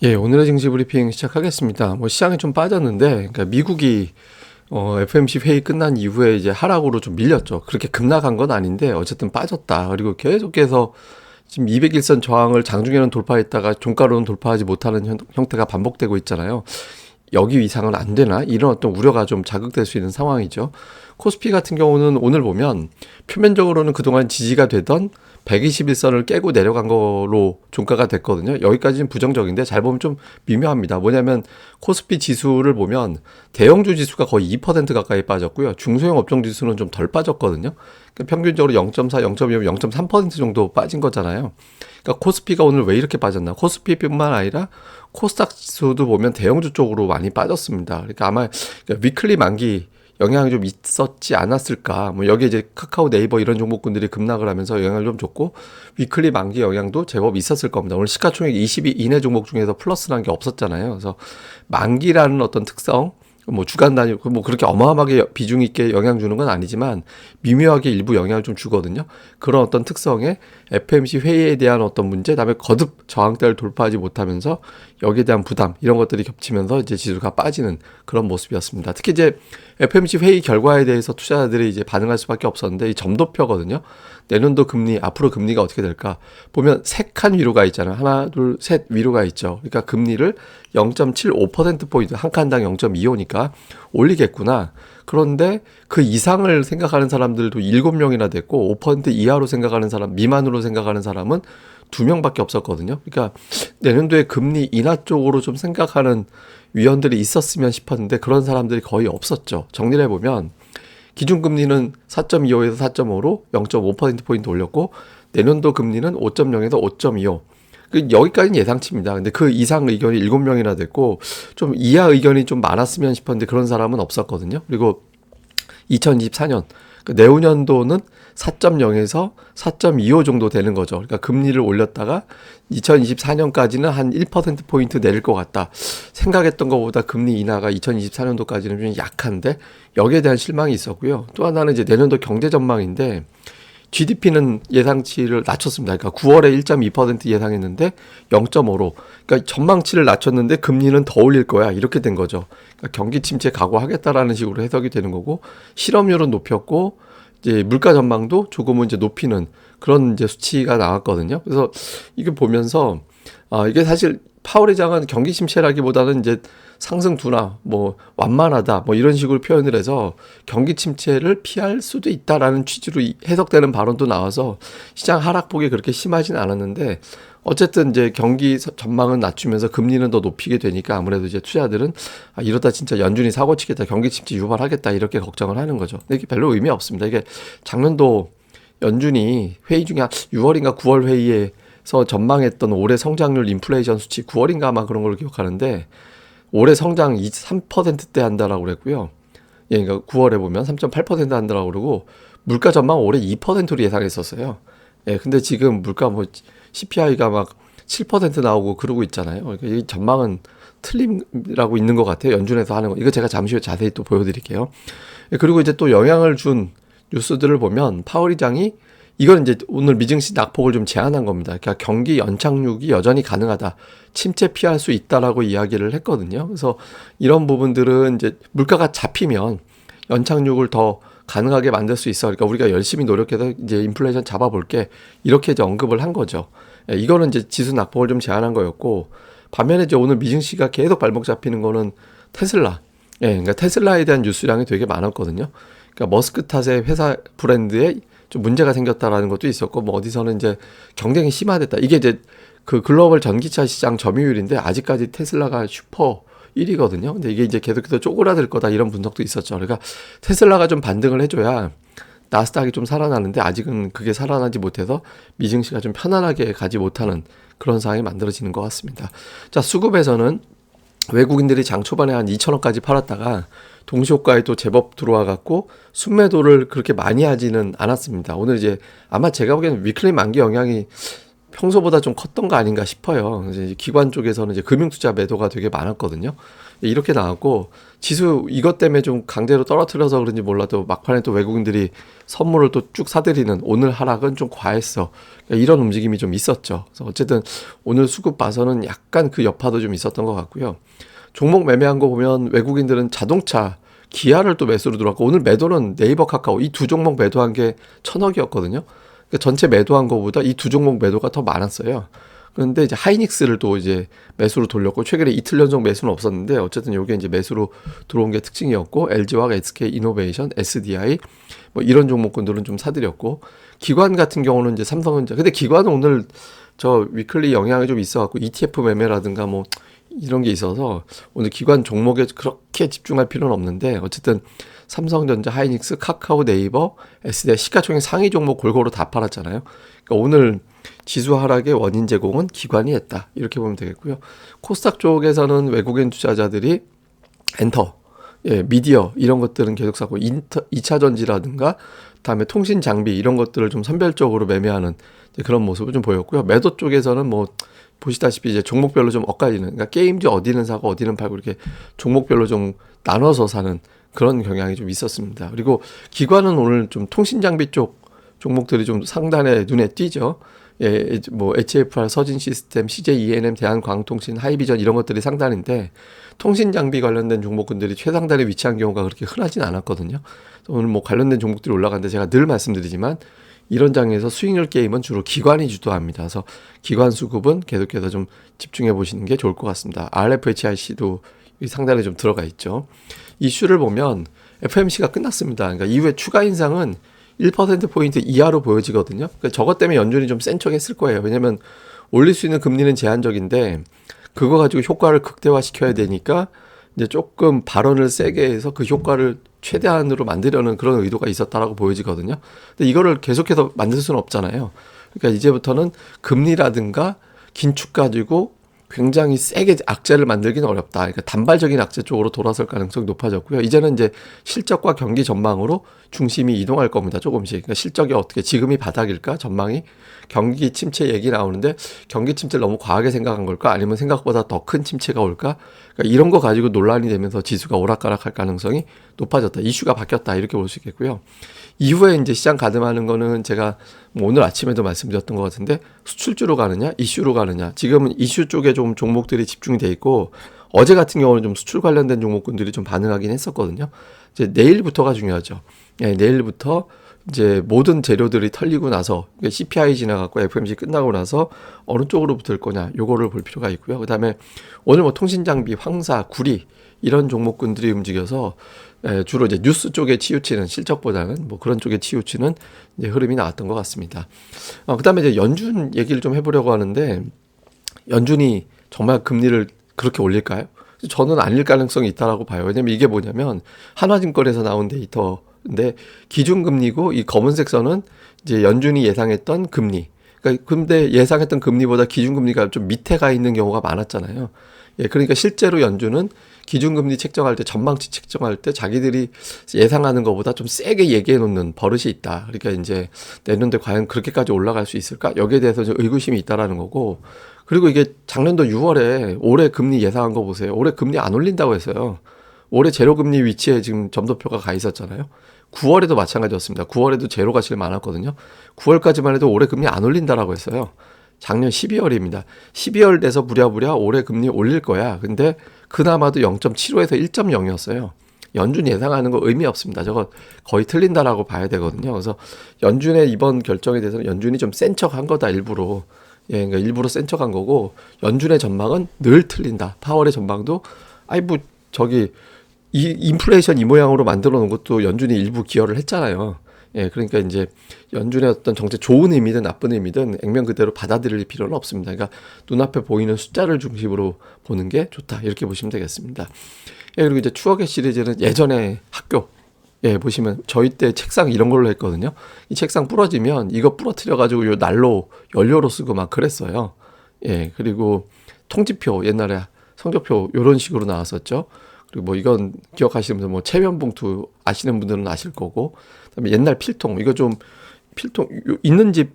예, 오늘의 증시 브리핑 시작하겠습니다. 시장이 좀 빠졌는데, 그러니까 미국이 FOMC 회의 끝난 이후에 이제 하락으로 좀 밀렸죠. 그렇게 급락한 건 아닌데 어쨌든 빠졌다. 그리고 계속해서 지금 200일선 저항을 장중에는 돌파했다가 종가로는 돌파하지 못하는 형태가 반복되고 있잖아요. 여기 이상은 안 되나? 이런 어떤 우려가 좀 자극될 수 있는 상황이죠. 코스피 같은 경우는 오늘 보면 표면적으로는 그동안 지지가 되던 121선을 깨고 내려간 거로 종가가 됐거든요. 여기까지는 부정적인데 잘 보면 좀 미묘합니다. 뭐냐면 코스피 지수를 보면 대형주 지수가 거의 2% 가까이 빠졌고요. 중소형 업종 지수는 좀 덜 빠졌거든요. 그러니까 평균적으로 0.4, 0.2, 0.3% 정도 빠진 거잖아요. 그러니까 코스피가 오늘 왜 이렇게 빠졌나? 코스피뿐만 아니라 코스닥 지수도 보면 대형주 쪽으로 많이 빠졌습니다. 그러니까 아마 위클리 만기 영향이 좀 있었지 않았을까. 여기에 이제 카카오, 네이버 이런 종목군들이 급락을 하면서 영향을 좀 줬고, 위클리 만기 영향도 제법 있었을 겁니다. 오늘 시가총액 20위 이내 종목 중에서 플러스라는 게 없었잖아요. 그래서 만기라는 어떤 특성, 주간 단위, 그렇게 어마어마하게 비중 있게 영향 주는 건 아니지만 미묘하게 일부 영향을 좀 주거든요. 그런 어떤 특성에 FOMC 회의에 대한 어떤 문제, 그다음에 거듭 저항대를 돌파하지 못하면서 여기에 대한 부담 이런 것들이 겹치면서 이제 지수가 빠지는 그런 모습이었습니다. 특히 이제 FOMC 회의 결과에 대해서 투자자들이 이제 반응할 수밖에 없었는데 이 점도표거든요. 내년도 금리, 앞으로 금리가 어떻게 될까? 보면 세 칸 위로가 있잖아요. 하나, 둘, 셋 위로가 있죠. 그러니까 금리를 0.75%포인트, 한 칸당 0.25니까 올리겠구나. 그런데 그 이상을 생각하는 사람들도 7명이나 됐고 5% 이하로 생각하는 사람, 미만으로 생각하는 사람은 2명밖에 없었거든요. 그러니까 내년도에 금리 인하 쪽으로 좀 생각하는 위원들이 있었으면 싶었는데 그런 사람들이 거의 없었죠. 정리를 해보면 기준금리는 4.25에서 4.5로 0.5%포인트 올렸고 내년도 금리는 5.0에서 5.25. 여기까지는 예상치입니다. 근데 그 이상 의견이 7명이나 됐고 좀 이하 의견이 좀 많았으면 싶었는데 그런 사람은 없었거든요. 그리고 2024년 내후년도는 4.0에서 4.25 정도 되는 거죠. 그러니까 금리를 올렸다가 2024년까지는 한 1%포인트 내릴 것 같다. 생각했던 것보다 금리 인하가 2024년도까지는 좀 약한데 여기에 대한 실망이 있었고요. 또 하나는 이제 내년도 경제 전망인데 GDP는 예상치를 낮췄습니다. 그러니까 9월에 1.2% 예상했는데 0.5로. 그러니까 전망치를 낮췄는데 금리는 더 올릴 거야. 이렇게 된 거죠. 그러니까 경기 침체 각오하겠다라는 식으로 해석이 되는 거고 실업률은 높였고 이제 물가 전망도 조금은 이제 높이는 그런 이제 수치가 나왔거든요. 그래서 이게 보면서 이게 사실 파월 의장은 경기 침체라기보다는 이제 상승 둔화, 완만하다, 이런 식으로 표현을 해서 경기 침체를 피할 수도 있다라는 취지로 해석되는 발언도 나와서 시장 하락폭이 그렇게 심하진 않았는데 어쨌든 이제 경기 전망은 낮추면서 금리는 더 높이게 되니까 아무래도 이제 투자들은 이러다 진짜 연준이 사고 치겠다, 경기 침체 유발하겠다 이렇게 걱정을 하는 거죠. 근데 이게 별로 의미 없습니다. 이게 작년도 연준이 회의 중에 6월인가 9월 회의에 서 전망했던 올해 성장률 인플레이션 수치 9월인가 아마 그런 걸로 기억하는데 올해 성장 3%대 한다라고 그랬고요. 예, 그러니까 9월에 보면 3.8% 한다라고 그러고 물가 전망 올해 2%로 예상했었어요. 예, 근데 지금 물가 CPI가 막 7% 나오고 그러고 있잖아요. 그러니까 이 전망은 틀림이라고 있는 것 같아요. 연준에서 하는 거. 이거 제가 잠시 후에 자세히 또 보여드릴게요. 예, 그리고 이제 또 영향을 준 뉴스들을 보면 파월 의장이 이건 이제 오늘 미증시 낙폭을 좀 제한한 겁니다. 그러니까 경기 연착륙이 여전히 가능하다. 침체 피할 수 있다라고 이야기를 했거든요. 그래서 이런 부분들은 이제 물가가 잡히면 연착륙을 더 가능하게 만들 수 있어. 그러니까 우리가 열심히 노력해서 이제 인플레이션 잡아볼게. 이렇게 이제 언급을 한 거죠. 이거는 이제 지수 낙폭을 좀 제한한 거였고 반면에 이제 오늘 미증시가 계속 발목 잡히는 거는 테슬라. 그러니까 테슬라에 대한 뉴스량이 되게 많았거든요. 그러니까 머스크 탓의 회사 브랜드에 좀 문제가 생겼다라는 것도 있었고 어디서는 이제 경쟁이 심화됐다. 이게 이제 그 글로벌 전기차 시장 점유율인데 아직까지 테슬라가 슈퍼 1위거든요. 근데 이게 이제 계속해서 쪼그라들 거다 이런 분석도 있었죠. 그러니까 테슬라가 좀 반등을 해줘야 나스닥이 좀 살아나는데 아직은 그게 살아나지 못해서 미증시가 좀 편안하게 가지 못하는 그런 상황이 만들어지는 것 같습니다. 자, 수급에서는 외국인들이 장 초반에 한 2천억까지 팔았다가 동시호가에 또 제법 들어와 갖고 순매도를 그렇게 많이 하지는 않았습니다. 오늘 이제 아마 제가 보기에는 위클리 만기 영향이 평소보다 좀 컸던 거 아닌가 싶어요. 이제 기관 쪽에서는 이제 금융투자 매도가 되게 많았거든요. 이렇게 나왔고 지수 이것 때문에 좀 강제로 떨어뜨려서 그런지 몰라도 막판에 또 외국인들이 선물을 또 쭉 사들이는 오늘 하락은 좀 과했어. 그러니까 이런 움직임이 좀 있었죠. 그래서 어쨌든 오늘 수급 봐서는 약간 그 여파도 좀 있었던 것 같고요. 종목 매매한 거 보면 외국인들은 자동차, 기아를 또 매수로 들어왔고 오늘 매도는 네이버, 카카오 이 두 종목 매도한 게 1,000억이었거든요. 그러니까 전체 매도한 거보다 이 두 종목 매도가 더 많았어요. 그런데 이제 하이닉스를 또 이제 매수로 돌렸고 최근에 이틀 연속 매수는 없었는데 어쨌든 요게 이제 매수로 들어온 게 특징이었고 LG화학, SK 이노베이션, SDI 뭐 이런 종목군들은 좀 사들였고 기관 같은 경우는 이제 삼성전자 근데 기관은 오늘 저 위클리 영향이 좀 있어갖고 ETF 매매라든가 뭐 이런 게 있어서 오늘 기관 종목에 그렇게 집중할 필요는 없는데 어쨌든 삼성전자, 하이닉스, 카카오, 네이버, SDI 시가총액 상위 종목 골고루 다 팔았잖아요. 그러니까 오늘 지수 하락의 원인 제공은 기관이 했다. 이렇게 보면 되겠고요. 코스닥 쪽에서는 외국인 투자자들이 엔터, 미디어 이런 것들은 계속 사고 2차 전지라든가 그다음에 통신 장비 이런 것들을 좀 선별적으로 매매하는 그런 모습을 좀 보였고요. 매도 쪽에서는 뭐 보시다시피 이제 종목별로 좀 엇갈리는 그러니까 게임즈 어디는 사고 어디는 팔고 이렇게 종목별로 좀 나눠서 사는 그런 경향이 좀 있었습니다. 그리고 기관은 오늘 좀 통신 장비 쪽 종목들이 좀 상단에 눈에 띄죠. 뭐 HFR, 서진 시스템, CJ ENM, 대한광통신, 하이비전 이런 것들이 상단인데 통신 장비 관련된 종목군들이 최상단에 위치한 경우가 그렇게 흔하진 않았거든요. 오늘 뭐 관련된 종목들이 올라가는데 제가 늘 말씀드리지만 이런 장에서 수익률 게임은 주로 기관이 주도합니다. 그래서 기관 수급은 계속해서 좀 집중해 보시는 게 좋을 것 같습니다. RFHIC도 상단에 좀 들어가 있죠. 이슈를 보면 FMC가 끝났습니다. 그러니까 이후에 추가 인상은 1%포인트 이하로 보여지거든요. 그러니까 저것 때문에 연준이 좀 센 척 했을 거예요. 왜냐면 올릴 수 있는 금리는 제한적인데 그거 가지고 효과를 극대화시켜야 되니까 이제 조금 발언을 세게 해서 그 효과를 최대한으로 만들려는 그런 의도가 있었다라고 보여지거든요. 근데 이거를 계속해서 만들 수는 없잖아요. 그러니까 이제부터는 금리라든가 긴축 가지고 굉장히 세게 악재를 만들기는 어렵다. 그러니까 단발적인 악재 쪽으로 돌아설 가능성이 높아졌고요. 이제는 이제 실적과 경기 전망으로 중심이 이동할 겁니다. 조금씩. 그러니까 실적이 어떻게 지금이 바닥일까? 전망이 경기 침체 얘기 나오는데 경기 침체를 너무 과하게 생각한 걸까? 아니면 생각보다 더 큰 침체가 올까? 그러니까 이런 거 가지고 논란이 되면서 지수가 오락가락할 가능성이 높아졌다. 이슈가 바뀌었다. 이렇게 볼 수 있겠고요. 이후에 이제 시장 가늠하는 거는 제가 뭐 오늘 아침에도 말씀드렸던 것 같은데 수출주로 가느냐, 이슈로 가느냐. 지금은 이슈 쪽에 좀 종목들이 집중이 돼 있고 어제 같은 경우는 좀 수출 관련된 종목군들이 좀 반응하긴 했었거든요. 이제 내일부터가 중요하죠. 내일부터 이제 모든 재료들이 털리고 나서 CPI 지나갔고 FMC 끝나고 나서 어느 쪽으로 붙을 거냐 요거를 볼 필요가 있고요. 그다음에 오늘 뭐 통신장비, 황사, 구리 이런 종목군들이 움직여서 주로 이제 뉴스 쪽에 치우치는 실적보다는 뭐 그런 쪽에 치우치는 이제 흐름이 나왔던 것 같습니다. 그다음에 이제 연준 얘기를 좀 해보려고 하는데 연준이 정말 금리를 그렇게 올릴까요? 저는 아닐 가능성이 있다라고 봐요. 왜냐면 이게 뭐냐면 한화증권에서 나온 데이터인데 기준금리고 이 검은색 선은 이제 연준이 예상했던 금리. 그러니까 근데 예상했던 금리보다 기준금리가 좀 밑에 가 있는 경우가 많았잖아요. 그러니까 실제로 연준은 기준금리 책정할 때 전망치 책정할 때 자기들이 예상하는 것보다 좀 세게 얘기해 놓는 버릇이 있다. 그러니까 이제 내년도에 과연 그렇게까지 올라갈 수 있을까? 여기에 대해서 좀 의구심이 있다라는 거고. 그리고 이게 작년도 6월에 올해 금리 예상한 거 보세요. 올해 금리 안 올린다고 했어요. 올해 제로금리 위치에 지금 점도표가 가 있었잖아요. 9월에도 마찬가지였습니다. 9월에도 제로가 제일 많았거든요. 9월까지만 해도 올해 금리 안 올린다라고 했어요. 작년 12월입니다. 12월 돼서 부랴부랴 올해 금리 올릴 거야. 근데 그나마도 0.75에서 1.0이었어요. 연준 예상하는 거 의미 없습니다. 저거 거의 틀린다라고 봐야 되거든요. 그래서 연준의 이번 결정에 대해서는 연준이 좀 센 척한 거다 일부러. 그러니까 일부러 센 척한 거고 연준의 전망은 늘 틀린다. 파월의 전망도 뭐 저기 이 인플레이션 이 모양으로 만들어 놓은 것도 연준이 일부 기여를 했잖아요. 그러니까 이제 연준의 어떤 정책 좋은 의미든 나쁜 의미든 액면 그대로 받아들일 필요는 없습니다. 그러니까 눈앞에 보이는 숫자를 중심으로 보는 게 좋다. 이렇게 보시면 되겠습니다. 그리고 이제 추억의 시리즈는 예전에 학교 보시면 저희 때 책상 이런 걸로 했거든요. 이 책상 부러지면 이거 부러뜨려 가지고 요 난로 연료로 쓰고 막 그랬어요. 그리고 통지표 옛날에 성적표 요런 식으로 나왔었죠. 그리고 뭐 이건 기억하시는 분들 뭐 체면봉투 아시는 분들은 아실 거고 그다음에 옛날 필통 이거 좀 필통 있는 집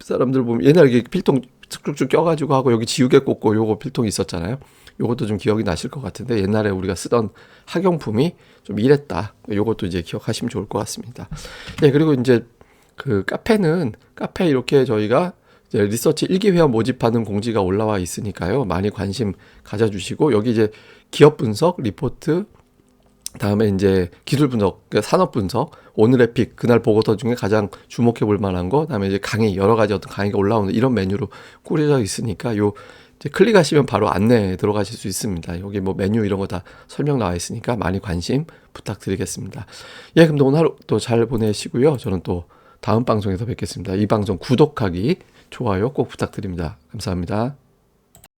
사람들 보면 옛날에 필통 쭉쭉쭉 껴가지고 하고 여기 지우개 꽂고 요거 필통이 있었잖아요. 요것도 좀 기억이 나실 것 같은데 옛날에 우리가 쓰던 학용품이 좀 이랬다. 요것도 이제 기억하시면 좋을 것 같습니다. 예, 그리고 이제 그 카페 이렇게 저희가 이제 리서치 1기 회원 모집하는 공지가 올라와 있으니까요. 많이 관심 가져주시고 여기 이제 기업 분석, 리포트, 다음에 이제 기술 분석, 그러니까 산업 분석, 오늘의 픽, 그날 보고서 중에 가장 주목해 볼 만한 거, 다음에 이제 강의, 여러 가지 어떤 강의가 올라오는 이런 메뉴로 꾸려져 있으니까 요 이제 클릭하시면 바로 안내에 들어가실 수 있습니다. 여기 뭐 메뉴 이런 거 다 설명 나와 있으니까 많이 관심 부탁드리겠습니다. 예, 그럼 오늘 하루 또 잘 보내시고요. 저는 또 다음 방송에서 뵙겠습니다. 이 방송 구독하기, 좋아요 꼭 부탁드립니다. 감사합니다.